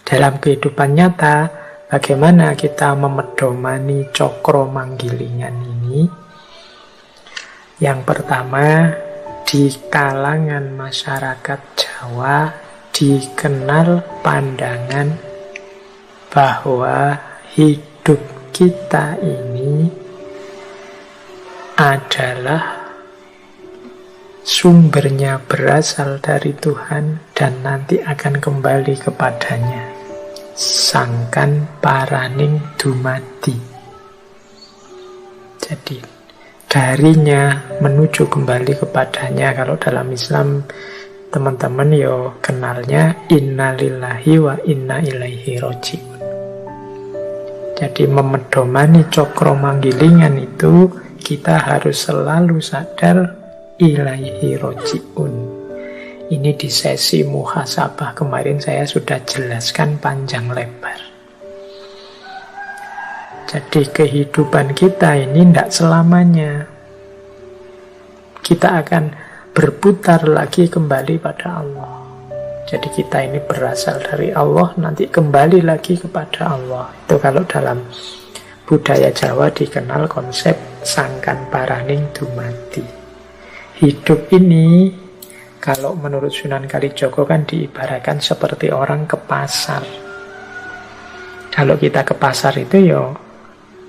Dalam kehidupan nyata, bagaimana kita memedomani cokro manggilingan ini? Yang pertama, di kalangan masyarakat Jawa dikenal pandangan bahwa hidup kita ini adalah sumbernya berasal dari Tuhan dan nanti akan kembali kepadanya. Sangkan paraning dumadi. Jadi darinya menuju kembali kepadanya. Kalau dalam Islam teman-teman yo kenalnya innalillahi wa inna ilaihi roji'un. Jadi memedomani cokro manggilingan itu kita harus selalu sadar ilaihi roji'un. Ini di sesi muhasabah kemarin saya sudah jelaskan panjang lebar. Jadi kehidupan kita ini tidak selamanya. Kita akan berputar lagi kembali pada Allah. Jadi kita ini berasal dari Allah, nanti kembali lagi kepada Allah. Itu kalau dalam budaya Jawa dikenal konsep sangkan paraning dumadi. Hidup ini, kalau menurut Sunan Kalijogo kan diibaratkan seperti orang ke pasar. Kalau kita ke pasar itu ya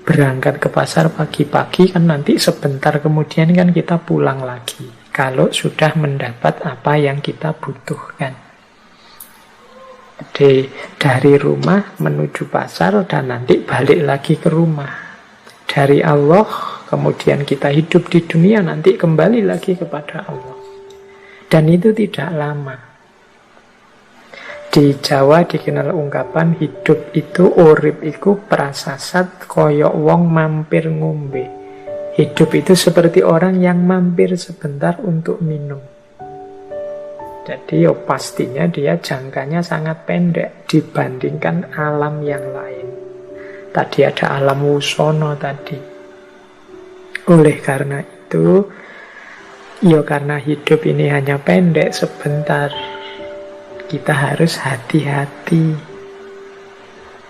berangkat ke pasar pagi-pagi kan nanti sebentar kemudian kan kita pulang lagi. Kalau sudah mendapat apa yang kita butuhkan. Jadi dari rumah menuju pasar dan nanti balik lagi ke rumah. Dari Allah kemudian kita hidup di dunia nanti kembali lagi kepada Allah. Dan itu tidak lama. Di Jawa dikenal ungkapan hidup itu urip iku prasasat koyok wong mampir ngombe. Hidup itu seperti orang yang mampir sebentar untuk minum. Jadi pastinya dia jangkanya sangat pendek dibandingkan alam yang lain. Tadi ada alam wusono tadi. Oleh karena itu, karena hidup ini hanya pendek sebentar, kita harus hati-hati.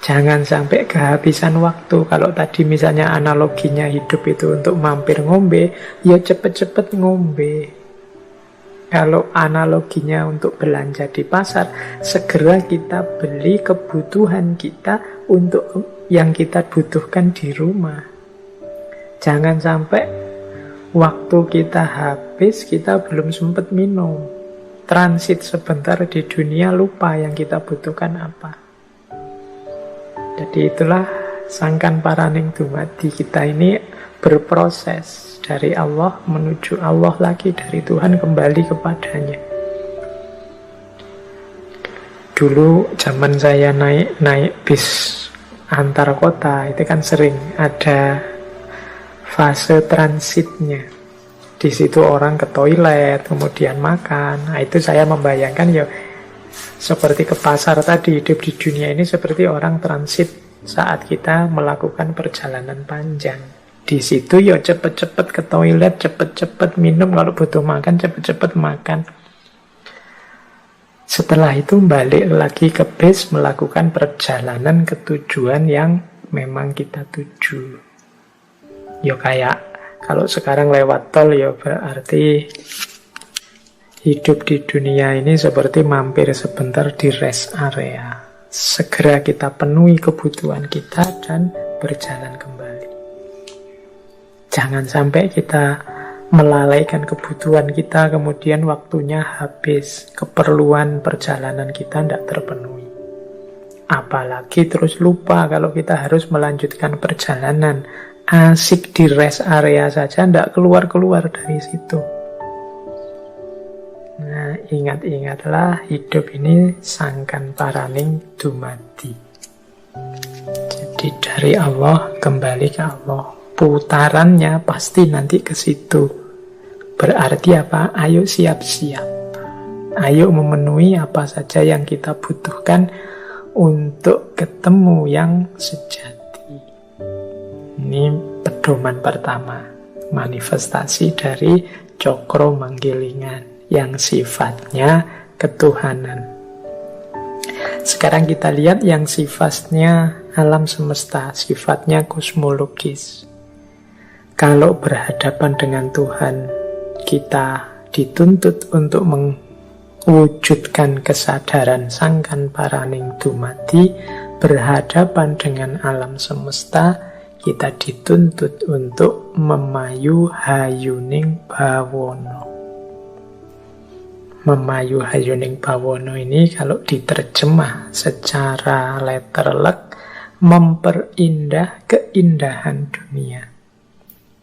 Jangan sampai kehabisan waktu. Kalau tadi misalnya analoginya hidup itu untuk mampir ngombe, ya cepet-cepet ngombe. Kalau analoginya untuk belanja di pasar, segera kita beli kebutuhan kita untuk yang kita butuhkan di rumah. Jangan sampai waktu kita habis, kita belum sempat minum. Transit sebentar di dunia, lupa yang kita butuhkan apa. Jadi itulah sangkan paraning dumadi. Kita ini berproses dari Allah menuju Allah lagi, dari Tuhan kembali kepadanya. Dulu zaman saya naik bis antar kota itu kan sering ada fase transitnya. Di situ orang ke toilet, kemudian makan. Nah, itu saya membayangkan ya seperti ke pasar tadi, hidup di dunia ini seperti orang transit saat kita melakukan perjalanan panjang. Di situ ya cepet-cepet ke toilet, cepet-cepet minum, kalau butuh makan cepet-cepet makan. Setelah itu balik lagi ke bis, melakukan perjalanan ke tujuan yang memang kita tuju. Ya kayak kalau sekarang lewat tol ya berarti hidup di dunia ini seperti mampir sebentar di rest area. Segera kita penuhi kebutuhan kita dan berjalan kembali. Jangan sampai kita melalaikan kebutuhan kita, kemudian waktunya habis, keperluan perjalanan kita tidak terpenuhi. Apalagi terus lupa kalau kita harus melanjutkan perjalanan. Asik di rest area saja, tidak keluar-keluar dari situ. Nah, ingat-ingatlah hidup ini sangkan paraning dumadi. Jadi dari Allah kembali ke Allah. Putarannya pasti nanti ke situ. Berarti apa? Ayo siap-siap. Ayo memenuhi apa saja yang kita butuhkan untuk ketemu yang sejati. Ini pedoman pertama, manifestasi dari cokro manggilingan yang sifatnya ketuhanan. Sekarang kita lihat yang sifatnya alam semesta, sifatnya kosmologis. Kalau berhadapan dengan Tuhan, kita dituntut untuk mewujudkan kesadaran sangkan paraning dumadi. Berhadapan dengan alam semesta, kita dituntut untuk memayu hayuning bawono. Memayu hayuning bawono ini kalau diterjemah secara letterlek, memperindah keindahan dunia.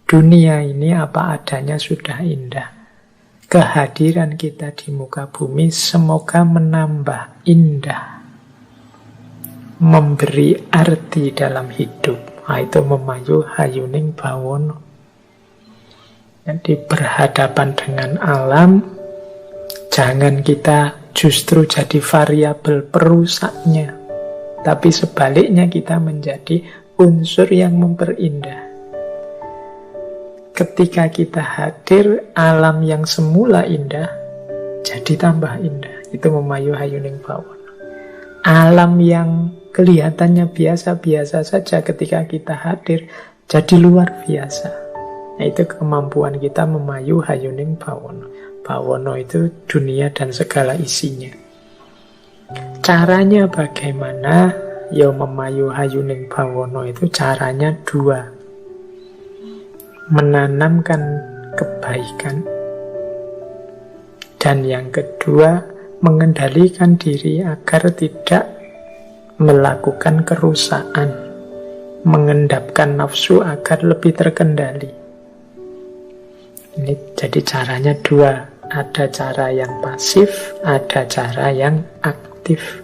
Dunia ini apa adanya sudah indah. Kehadiran kita di muka bumi semoga menambah indah, memberi arti dalam hidup. Nah, itu memayu hayuning bawono. Jadi berhadapan dengan alam, jangan kita justru jadi variabel perusaknya, tapi sebaliknya kita menjadi unsur yang memperindah. Ketika kita hadir, alam yang semula indah jadi tambah indah. Itu memayu hayuning bawono. Alam yang kelihatannya biasa-biasa saja ketika kita hadir jadi luar biasa. Nah, itu kemampuan kita memayu hayuning bawono. Bawono itu dunia dan segala isinya. Caranya bagaimana? Ya memayu hayuning bawono itu caranya dua. Menanamkan kebaikan. Dan yang kedua, mengendalikan diri agar tidak melakukan kerusakan. Mengendapkan nafsu agar lebih terkendali. Ini jadi caranya dua. Ada cara yang pasif, ada cara yang aktif.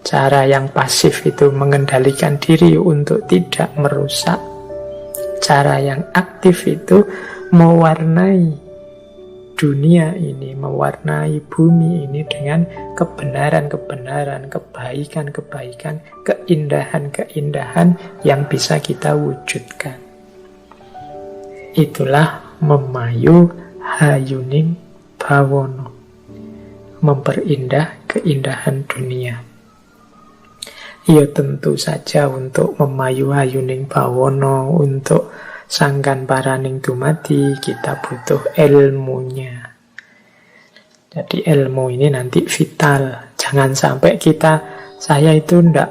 Cara yang pasif itu mengendalikan diri untuk tidak merusak. Cara yang aktif itu mewarnai dunia ini, mewarnai bumi ini dengan kebenaran-kebenaran, kebaikan-kebaikan, keindahan-keindahan yang bisa kita wujudkan. Itulah memayu hayuning bawono, memperindah keindahan dunia. Ya tentu saja untuk memayu hayuning bawono, untuk sangkan paraning dumadi, kita butuh ilmunya. Jadi ilmu ini nanti vital. Jangan sampai saya itu ndak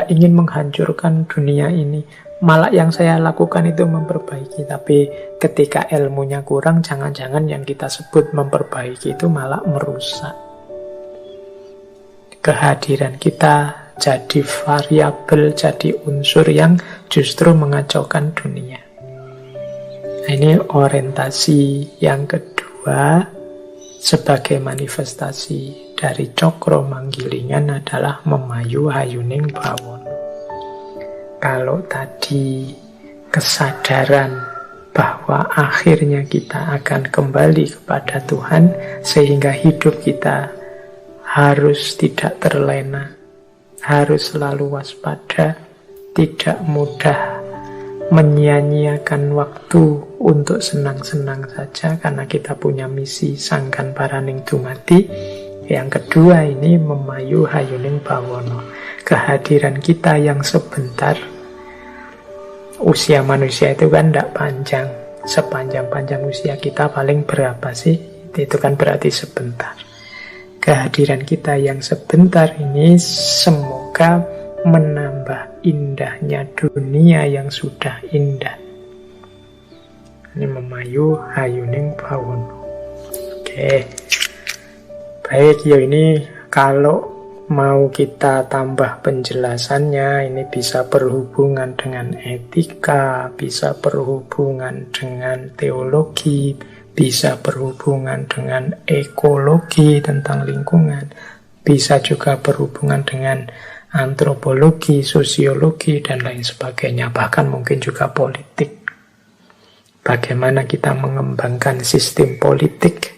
ingin menghancurkan dunia ini. Malah yang saya lakukan itu memperbaiki. Tapi ketika ilmunya kurang, jangan-jangan yang kita sebut memperbaiki itu malah merusak. Kehadiran kita jadi variabel, jadi unsur yang justru mengacaukan dunia. Nah, ini orientasi yang kedua sebagai manifestasi dari cokro manggilingan adalah memayu hayuning bawono. Kalau tadi kesadaran bahwa akhirnya kita akan kembali kepada Tuhan, sehingga hidup kita harus tidak terlena, harus selalu waspada, tidak mudah menyia-nyiakan waktu untuk senang-senang saja karena kita punya misi sangkan paraning dumadi. Yang kedua ini memayu hayuning bawono. Kehadiran kita yang sebentar, usia manusia itu kan tidak panjang. Sepanjang-panjang usia kita paling berapa sih? Itu kan berarti sebentar. Kehadiran kita yang sebentar ini semoga menambah indahnya dunia yang sudah indah. Ini memayu hayuning bawono. Oke. Baik, ya ini kalau mau kita tambah penjelasannya, ini bisa berhubungan dengan etika, bisa berhubungan dengan teologi, bisa berhubungan dengan ekologi tentang lingkungan, bisa juga berhubungan dengan antropologi, sosiologi, dan lain sebagainya, bahkan mungkin juga politik. Bagaimana kita mengembangkan sistem politik,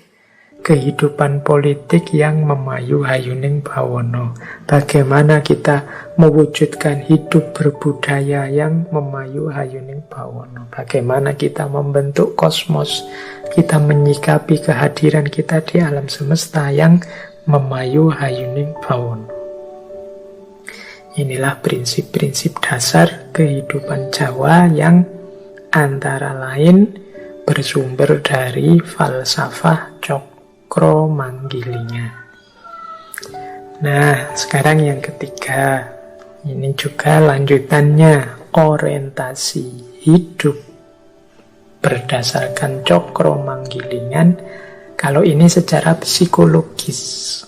kehidupan politik yang memayu hayuning bawana. Bagaimana kita mewujudkan hidup berbudaya yang memayu hayuning bawana. Bagaimana kita membentuk kosmos, kita menyikapi kehadiran kita di alam semesta yang memayu hayuning bawana. Inilah prinsip-prinsip dasar kehidupan Jawa yang antara lain bersumber dari falsafah Cokro-Manggilingan. Nah, sekarang yang ketiga. Ini juga lanjutannya, orientasi hidup berdasarkan Cokro-Manggilingan. Kalau ini secara psikologis.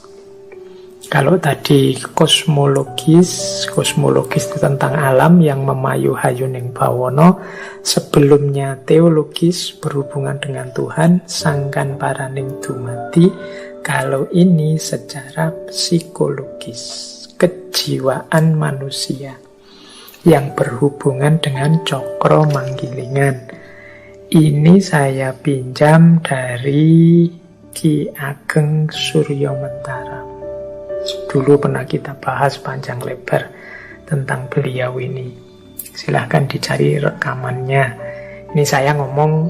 Kalau tadi kosmologis itu tentang alam yang memayu hayuning bawana. Sebelumnya teologis berhubungan dengan Tuhan, sangkan paraning dumati. Kalau ini secara psikologis, kejiwaan manusia yang berhubungan dengan Cokro-Manggilingan. Ini saya pinjam dari Ki Ageng Suryamentara. Dulu pernah kita bahas panjang lebar tentang beliau ini. Silahkan dicari rekamannya. Ini saya ngomong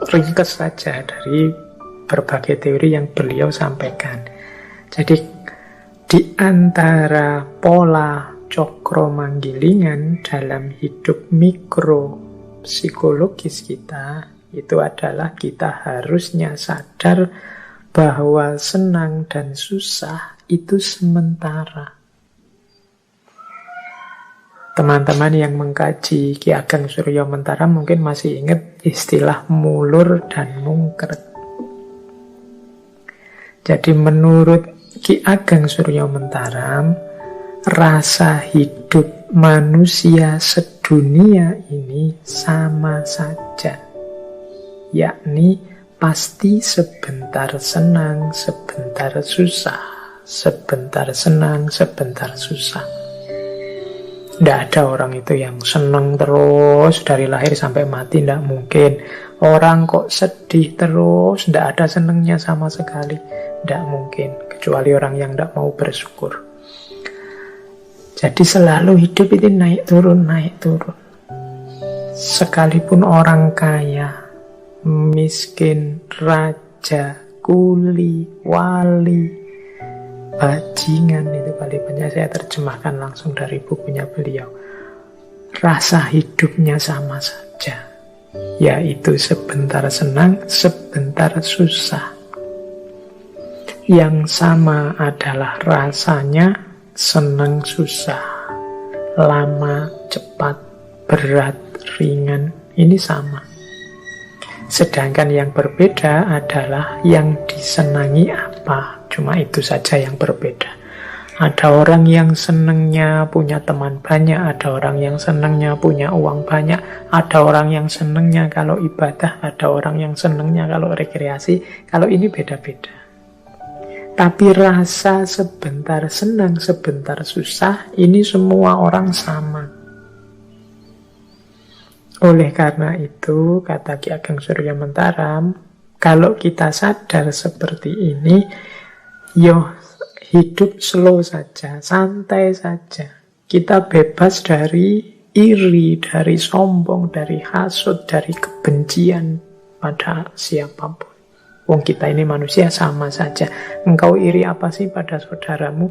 ringkas saja dari berbagai teori yang beliau sampaikan. Jadi di antara pola Cokro-Manggilingan dalam hidup mikro psikologis kita, itu adalah kita harusnya sadar bahwa senang dan susah itu sementara. Teman-teman yang mengkaji Ki Ageng Suryamentara mungkin masih ingat istilah mulur dan mungkret. Jadi menurut Ki Ageng Suryamentara, rasa hidup manusia sedunia ini sama saja, yakni pasti sebentar senang, sebentar susah. Sebentar senang, sebentar susah. Tidak ada orang itu yang senang terus dari lahir sampai mati, tidak mungkin. Orang kok sedih terus, tidak ada senangnya sama sekali, tidak mungkin. Kecuali orang yang tidak mau bersyukur. Jadi selalu hidup itu naik turun, naik turun. Sekalipun orang kaya, miskin, raja, kuli, wali, bajingan, itu kali banyak saya terjemahkan langsung dari bukunya beliau. Rasa hidupnya sama saja, yaitu sebentar senang, sebentar susah. Yang sama adalah rasanya senang susah, lama, cepat, berat, ringan, ini sama. Sedangkan yang berbeda adalah yang disenangi apa. Cuma itu saja yang berbeda. Ada orang yang senangnya punya teman banyak, ada orang yang senangnya punya uang banyak, ada orang yang senangnya kalau ibadah, ada orang yang senangnya kalau rekreasi. Kalau ini beda-beda. Tapi rasa sebentar senang, sebentar susah, ini semua orang sama. Oleh karena itu, kata Ki Ageng Suryamentara, kalau kita sadar seperti ini, hidup slow saja, santai saja. Kita bebas dari iri, dari sombong, dari hasud, dari kebencian pada siapapun. Wong kita ini manusia sama saja. Engkau iri apa sih pada saudaramu?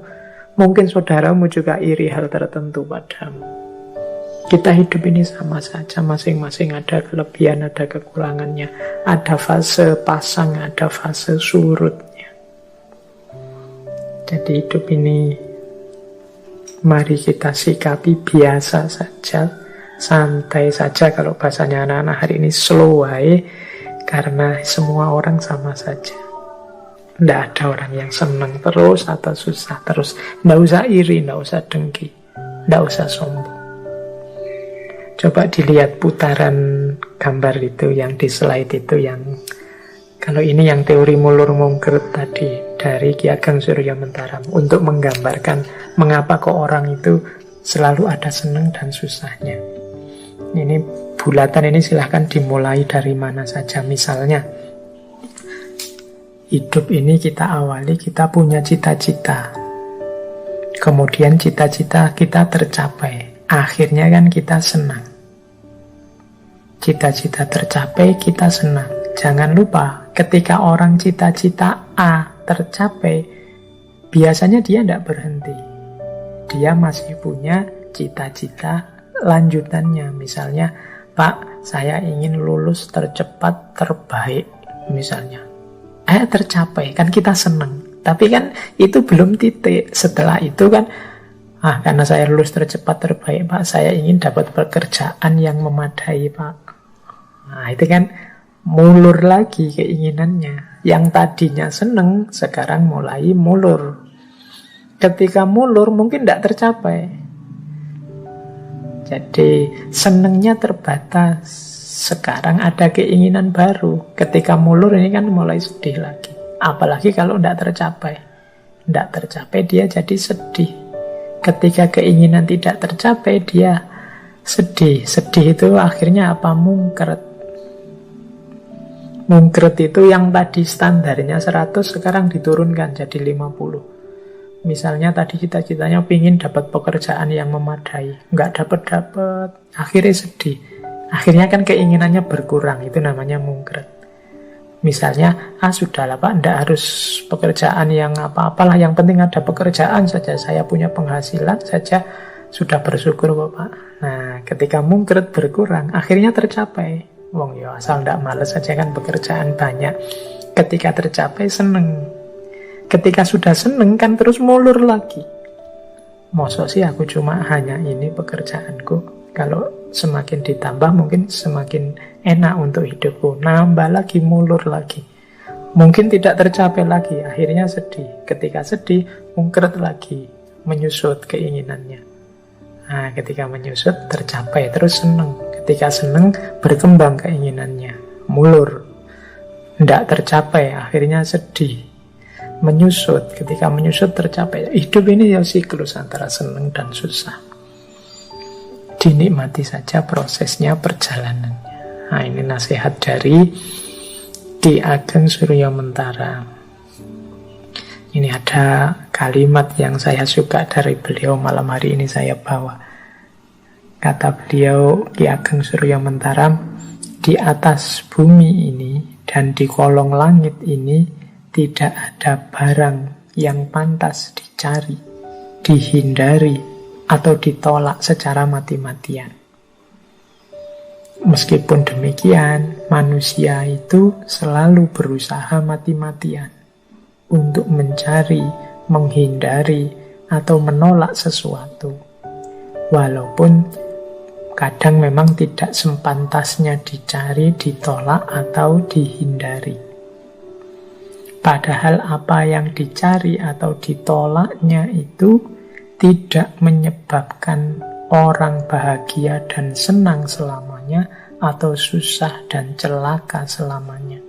Mungkin saudaramu juga iri hal tertentu padamu. Kita hidup ini sama saja, masing-masing ada kelebihan, ada kekurangannya. Ada fase pasang, ada fase surutnya. Jadi hidup ini mari kita sikapi biasa saja, santai saja. Kalau bahasanya anak-anak hari ini slow way, karena semua orang sama saja. Tidak ada orang yang senang terus atau susah terus. Tidak usah iri, tidak usah dengki, tidak usah sombong. Coba dilihat putaran gambar itu yang di slide itu, yang kalau ini yang teori mulur mungkret tadi dari Ki Ageng Suryamentara, untuk menggambarkan mengapa kok orang itu selalu ada senang dan susahnya. Ini bulatan ini silahkan dimulai dari mana saja. Misalnya Hidup ini kita awali, kita punya cita-cita. Kemudian cita-cita kita tercapai. Akhirnya kan kita senang. Cita-cita tercapai, kita senang. Jangan lupa, ketika orang cita-cita A tercapai, biasanya dia tidak berhenti. Dia masih punya cita-cita lanjutannya. Misalnya, Pak, saya ingin lulus tercepat, terbaik. Misalnya. Tercapai, kan kita senang. Tapi kan itu belum titik. Setelah itu kan, karena saya lulus tercepat, terbaik, Pak, saya ingin dapat pekerjaan yang memadai, Pak. Nah, itu kan mulur lagi keinginannya. Yang tadinya seneng, sekarang mulai mulur. Ketika mulur, mungkin tidak tercapai. Jadi, senengnya terbatas. Sekarang ada keinginan baru. Ketika mulur, ini kan mulai sedih lagi. Apalagi kalau tidak tercapai. Tidak tercapai, dia jadi sedih. Ketika keinginan tidak tercapai, dia sedih. Sedih itu akhirnya apa? Mungkret. Mungkret itu yang tadi standarnya 100 sekarang diturunkan jadi 50. Misalnya tadi cita-citanya pingin dapat pekerjaan yang memadai, nggak dapat-dapat, akhirnya sedih. Akhirnya kan keinginannya berkurang, itu namanya mungkret. Misalnya, sudahlah Pak, nggak harus pekerjaan yang apa-apalah, yang penting ada pekerjaan saja, saya punya penghasilan saja, sudah bersyukur kok Pak. Nah, ketika mungkret berkurang, akhirnya tercapai. Wong ya asal ndak males saja kan pekerjaan banyak. Ketika tercapai seneng. Ketika sudah seneng kan terus mulur lagi. Masa sih aku cuma hanya ini pekerjaanku. Kalau semakin ditambah mungkin semakin enak untuk hidupku. Nambah lagi, mulur lagi. Mungkin tidak tercapai lagi. Akhirnya sedih. Ketika sedih mungkret lagi. Menyusut keinginannya. Nah, ketika menyusut tercapai terus seneng. Ketika seneng, berkembang keinginannya. Mulur. Tidak tercapai, akhirnya sedih. Menyusut. Ketika menyusut, tercapai. Hidup ini ya siklus antara seneng dan susah. Dinikmati saja prosesnya, perjalanannya. Nah, ini nasihat dari Ki Ageng Suryamentara. Ini ada kalimat yang saya suka dari beliau, malam hari ini saya bawa. Kata beliau, Ki Ageng Suryamentara, di atas bumi ini dan di kolong langit ini tidak ada barang yang pantas dicari, dihindari, atau ditolak secara mati-matian. Meskipun demikian, manusia itu selalu berusaha mati-matian untuk mencari, menghindari, atau menolak sesuatu. Walaupun kadang memang tidak sepantasnya dicari, ditolak, atau dihindari. Padahal apa yang dicari atau ditolaknya itu tidak menyebabkan orang bahagia dan senang selamanya, atau susah dan celaka selamanya.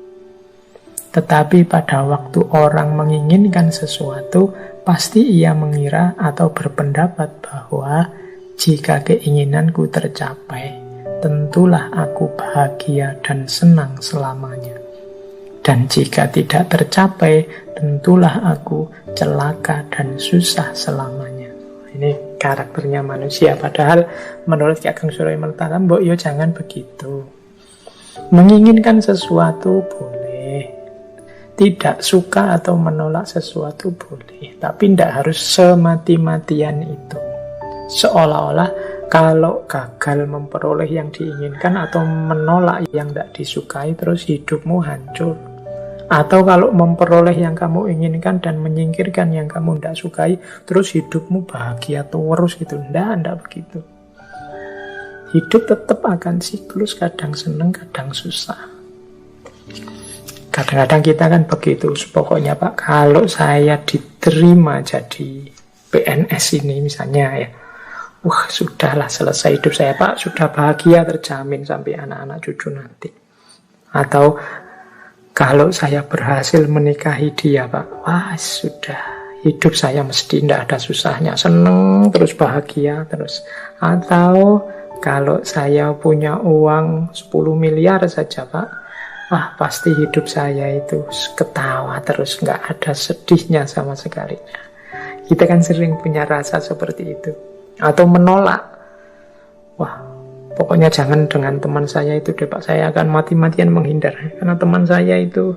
Tetapi pada waktu orang menginginkan sesuatu, pasti ia mengira atau berpendapat bahwa jika keinginanku tercapai, tentulah aku bahagia dan senang selamanya. Dan jika tidak tercapai, tentulah aku celaka dan susah selamanya. Ini karakternya manusia. Padahal menurut Ki Ageng Suryamentara, mbok yo jangan begitu. Menginginkan sesuatu boleh, tidak suka atau menolak sesuatu boleh, tapi tidak harus semati-matian itu. Seolah-olah kalau gagal memperoleh yang diinginkan atau menolak yang tidak disukai, terus hidupmu hancur. Atau kalau memperoleh yang kamu inginkan dan menyingkirkan yang kamu tidak sukai, terus hidupmu bahagia terus gitu. Tidak begitu. Hidup tetap akan siklus, kadang senang, kadang susah. Kadang-kadang kita kan begitu, pokoknya Pak, kalau saya diterima jadi PNS ini misalnya ya, wah sudahlah selesai hidup saya Pak, sudah bahagia terjamin sampai anak-anak cucu nanti. Atau kalau saya berhasil menikahi dia Pak, wah sudah hidup saya mesti tidak ada susahnya, seneng terus bahagia terus. Atau kalau saya punya uang 10 miliar saja Pak, wah pasti hidup saya itu ketawa terus, nggak ada sedihnya sama sekali. Kita kan sering punya rasa seperti itu. Atau menolak, wah pokoknya jangan dengan teman saya itu deh Pak, saya akan mati-matian menghindar karena teman saya itu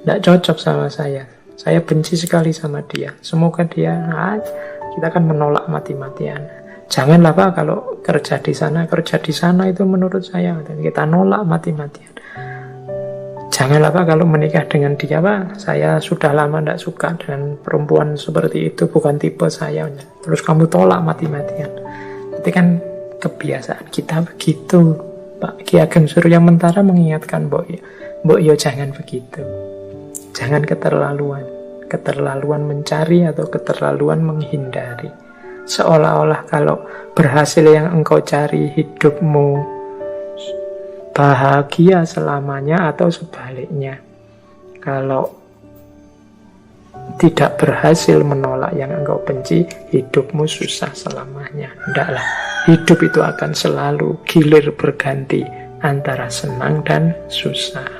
tidak cocok sama saya benci sekali sama dia, semoga dia, kita akan menolak mati-matian. Janganlah Pak kalau kerja di sana itu menurut saya kita nolak mati-matian. Janganlah Pak kalau menikah dengan dia Pak, saya sudah lama tidak suka dengan perempuan seperti itu, bukan tipe saya. Terus kamu tolak mati-matian. Itu kan kebiasaan kita begitu. Pak Ki Ageng Surya Mentara mengingatkan Mbok yo jangan begitu. Jangan keterlaluan mencari atau keterlaluan menghindari. Seolah-olah kalau berhasil yang engkau cari, hidupmu bahagia selamanya, atau sebaliknya. Kalau tidak berhasil menolak yang engkau benci, hidupmu susah selamanya. Tidaklah, hidup itu akan selalu gilir berganti antara senang dan susah.